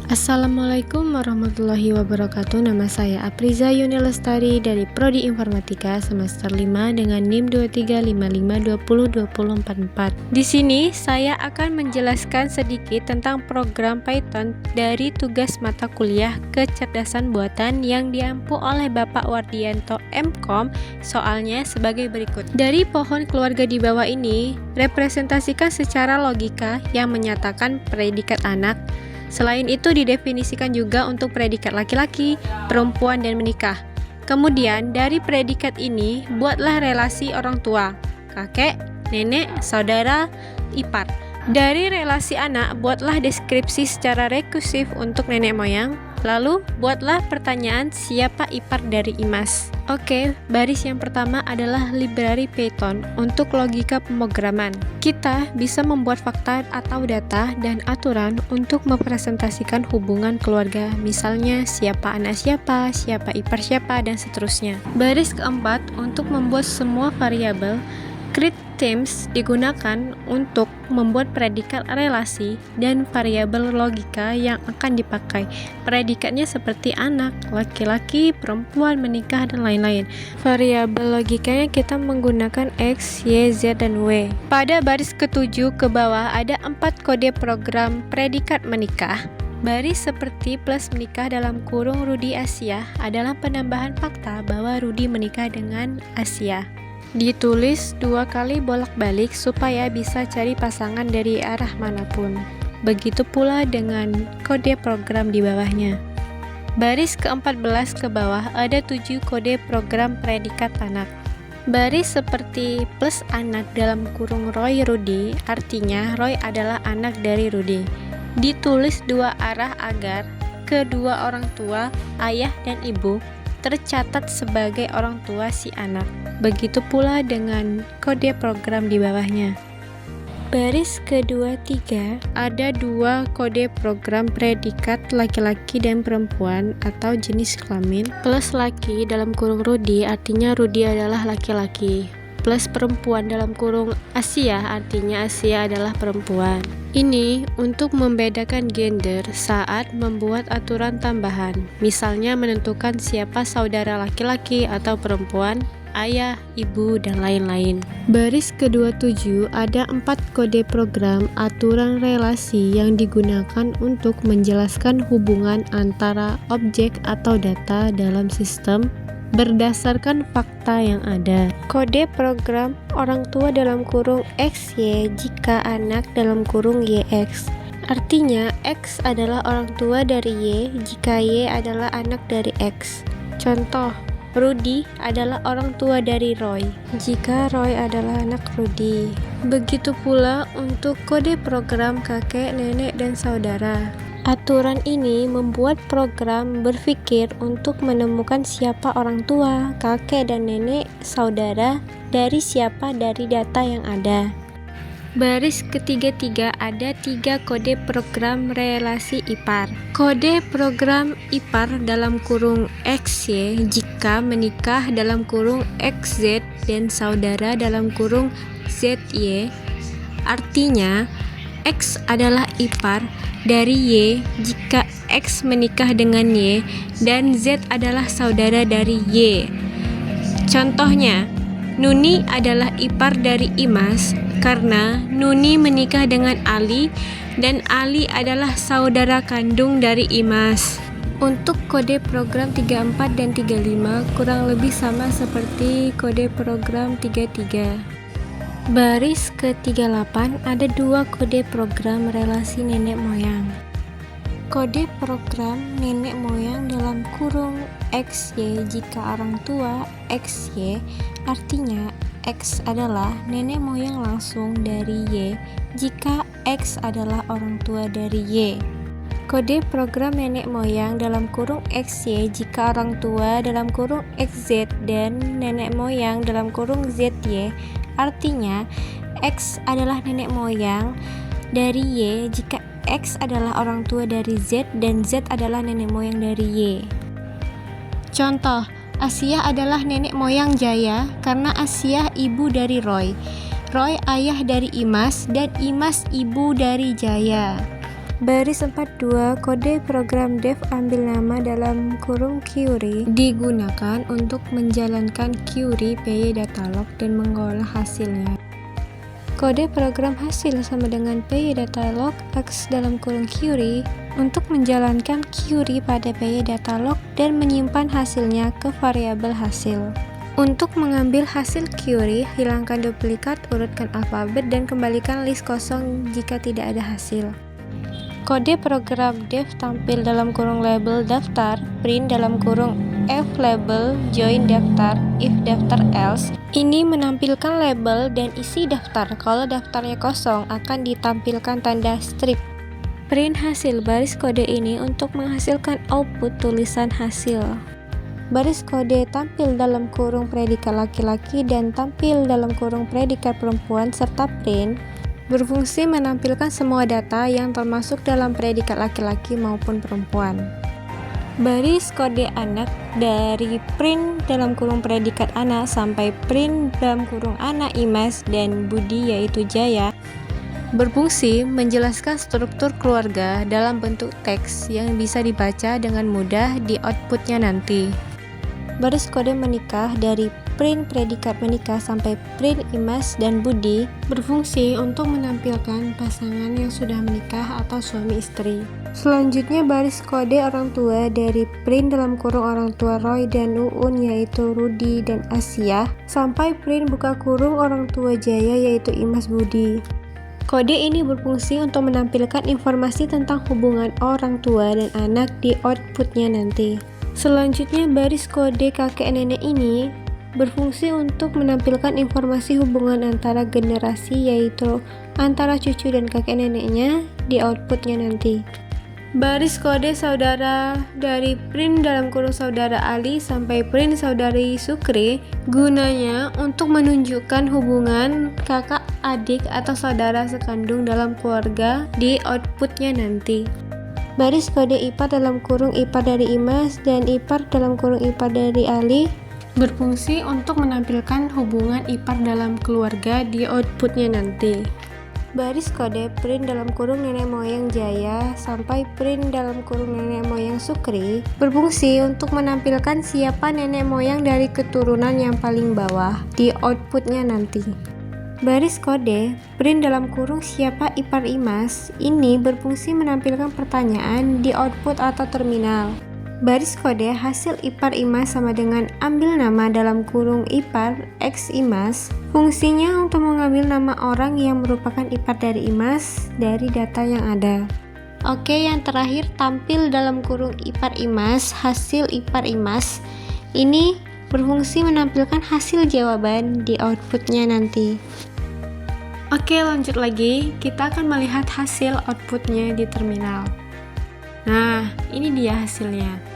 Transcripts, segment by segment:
Assalamualaikum warahmatullahi wabarakatuh. Nama saya Apriza Yuni Lestari dari Prodi Informatika semester 5 dengan NIM 2355202044. Di sini saya akan menjelaskan sedikit tentang program Python dari tugas mata kuliah kecerdasan buatan yang diampu oleh Bapak Wardianto MKom. Soalnya sebagai berikut. Dari pohon keluarga di bawah ini, representasikan secara logika yang menyatakan predikat anak. Selain itu didefinisikan juga untuk predikat laki-laki, perempuan, dan menikah. Kemudian dari predikat ini buatlah relasi orang tua, kakek, nenek, saudara, ipar. Dari relasi anak buatlah deskripsi secara rekursif untuk nenek moyang. Lalu buatlah pertanyaan siapa ipar dari Imas. Oke, baris yang pertama adalah library Python untuk logika pemrograman. Kita bisa membuat fakta atau data dan aturan untuk mempresentasikan hubungan keluarga, misalnya siapa anak siapa, siapa ipar siapa, dan seterusnya. Baris keempat untuk membuat semua variabel. Create themes digunakan untuk membuat predikat relasi dan variabel logika yang akan dipakai. Predikatnya seperti anak, laki-laki, perempuan, menikah, dan lain-lain. Variabel logikanya kita menggunakan X, Y, Z, dan W. Pada baris ketujuh ke bawah ada 4 kode program predikat menikah. Baris seperti plus menikah dalam kurung Rudi Asia adalah penambahan fakta bahwa Rudi menikah dengan Asia. Ditulis 2 kali bolak-balik supaya bisa cari pasangan dari arah manapun. Begitu pula dengan kode program di bawahnya. Baris ke-14 ke bawah ada 7 kode program predikat anak. Baris seperti plus anak dalam kurung Roy Rudi, artinya Roy adalah anak dari Rudi. Ditulis 2 arah agar kedua orang tua, ayah dan ibu, tercatat sebagai orang tua si anak. Begitu pula dengan kode program di bawahnya. Baris kedua-tiga ada 2 kode program predikat laki-laki dan perempuan atau jenis kelamin. Plus laki dalam kurung Rudi artinya Rudi adalah laki-laki. Plus perempuan dalam kurung Asia artinya Asia adalah perempuan. Ini untuk membedakan gender saat membuat aturan tambahan, misalnya menentukan siapa saudara laki-laki atau perempuan, ayah, ibu, dan lain-lain. Baris ke-27 ada 4 kode program aturan relasi yang digunakan untuk menjelaskan hubungan antara objek atau data dalam sistem berdasarkan fakta yang ada. Kode program orang tua dalam kurung XY jika anak dalam kurung YX. Artinya X adalah orang tua dari Y jika Y adalah anak dari X. Contoh, Rudi adalah orang tua dari Roy jika Roy adalah anak Rudi. Begitu pula untuk kode program kakek, nenek, dan saudara. Aturan ini membuat program berpikir untuk menemukan siapa orang tua, kakek dan nenek, saudara dari siapa dari data yang ada. Baris ketiga-tiga ada 3 kode program relasi ipar. Kode program ipar dalam kurung XY jika menikah dalam kurung XZ dan saudara dalam kurung ZY. Artinya X adalah ipar dari Y jika X menikah dengan Y dan Z adalah saudara dari Y. Contohnya, Nuni adalah ipar dari Imas karena Nuni menikah dengan Ali dan Ali adalah saudara kandung dari Imas. Untuk kode program 34 dan 35 kurang lebih sama seperti kode program 33. Baris ke-38 ada 2 kode program relasi nenek moyang. Kode program nenek moyang dalam kurung XY jika orang tua XY, artinya X adalah nenek moyang langsung dari Y jika X adalah orang tua dari Y. Kode program nenek moyang dalam kurung XY jika orang tua dalam kurung XZ dan nenek moyang dalam kurung ZY. Artinya, X adalah nenek moyang dari Y jika X adalah orang tua dari Z dan Z adalah nenek moyang dari Y. Contoh, Asia adalah nenek moyang Jaya karena Asia ibu dari Roy. Roy ayah dari Imas dan Imas ibu dari Jaya. Baris 42, kode program dev ambil nama dalam kurung query digunakan untuk menjalankan query PyDatalog dan mengolah hasilnya. Kode program hasil sama dengan PyDatalog X dalam kurung query untuk menjalankan query pada PyDatalog dan menyimpan hasilnya ke variabel hasil. Untuk mengambil hasil query, hilangkan duplikat, urutkan alfabet, dan kembalikan list kosong jika tidak ada hasil. Kode program dev tampil dalam kurung label daftar, print dalam kurung f label, join daftar, if daftar else. Ini menampilkan label dan isi daftar. Kalau daftarnya kosong, akan ditampilkan tanda strip. Print hasil baris kode ini untuk menghasilkan output tulisan hasil. Baris kode tampil dalam kurung predikat laki-laki dan tampil dalam kurung predikat perempuan serta print berfungsi menampilkan semua data yang termasuk dalam predikat laki-laki maupun perempuan. Baris kode anak dari print dalam kurung predikat anak sampai print dalam kurung anak Imas dan Budi yaitu Jaya berfungsi menjelaskan struktur keluarga dalam bentuk teks yang bisa dibaca dengan mudah di outputnya nanti. Baris kode menikah dari print predikat menikah sampai print Imas dan Budi berfungsi untuk menampilkan pasangan yang sudah menikah atau suami istri. Selanjutnya baris kode orang tua dari print dalam kurung orang tua Roy dan Uun yaitu Rudi dan Asia sampai print buka kurung orang tua Jaya yaitu Imas Budi. Kode ini berfungsi untuk menampilkan informasi tentang hubungan orang tua dan anak di outputnya nanti. Selanjutnya baris kode kakek nenek ini berfungsi untuk menampilkan informasi hubungan antara generasi yaitu antara cucu dan kakek neneknya di outputnya nanti. Baris kode saudara dari print dalam kurung saudara Ali sampai print saudari Sukri gunanya untuk menunjukkan hubungan kakak adik atau saudara sekandung dalam keluarga di outputnya nanti. Baris kode ipar dalam kurung ipar dari Imas dan ipar dalam kurung ipar dari Ali berfungsi untuk menampilkan hubungan ipar dalam keluarga di outputnya nanti. Baris kode print dalam kurung nenek moyang Jaya sampai print dalam kurung nenek moyang Sukri berfungsi untuk menampilkan siapa nenek moyang dari keturunan yang paling bawah di outputnya nanti. Baris kode print dalam kurung siapa ipar Imas ini berfungsi menampilkan pertanyaan di output atau terminal. Baris kode hasil ipar Imas sama dengan ambil nama dalam kurung ipar X Imas fungsinya untuk mengambil nama orang yang merupakan ipar dari Imas dari data yang ada. Oke, yang terakhir tampil dalam kurung ipar Imas hasil ipar Imas ini berfungsi menampilkan hasil jawaban di outputnya nanti. Oke, lanjut lagi, kita akan melihat hasil outputnya di terminal. Nah, ini dia hasilnya.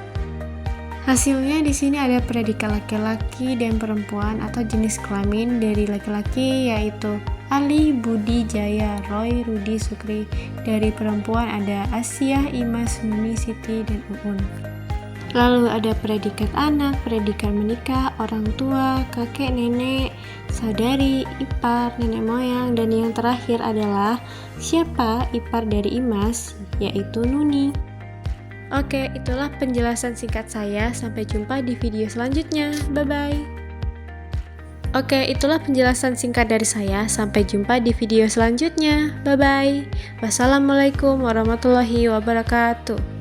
Hasilnya di sini ada predikat laki-laki dan perempuan atau jenis kelamin dari laki-laki yaitu Ali, Budi, Jaya, Roy, Rudi, Sukri. Dari perempuan ada Asia, Imas, Nuni, Siti, dan Uun. Lalu ada predikat anak, predikat menikah, orang tua, kakek, nenek, saudari, ipar, nenek moyang, dan yang terakhir adalah siapa ipar dari Imas, yaitu Nuni. Oke, itulah penjelasan singkat saya. Sampai jumpa di video selanjutnya. Bye-bye. Oke, itulah penjelasan singkat dari saya. Sampai jumpa di video selanjutnya. Bye-bye. Wassalamualaikum warahmatullahi wabarakatuh.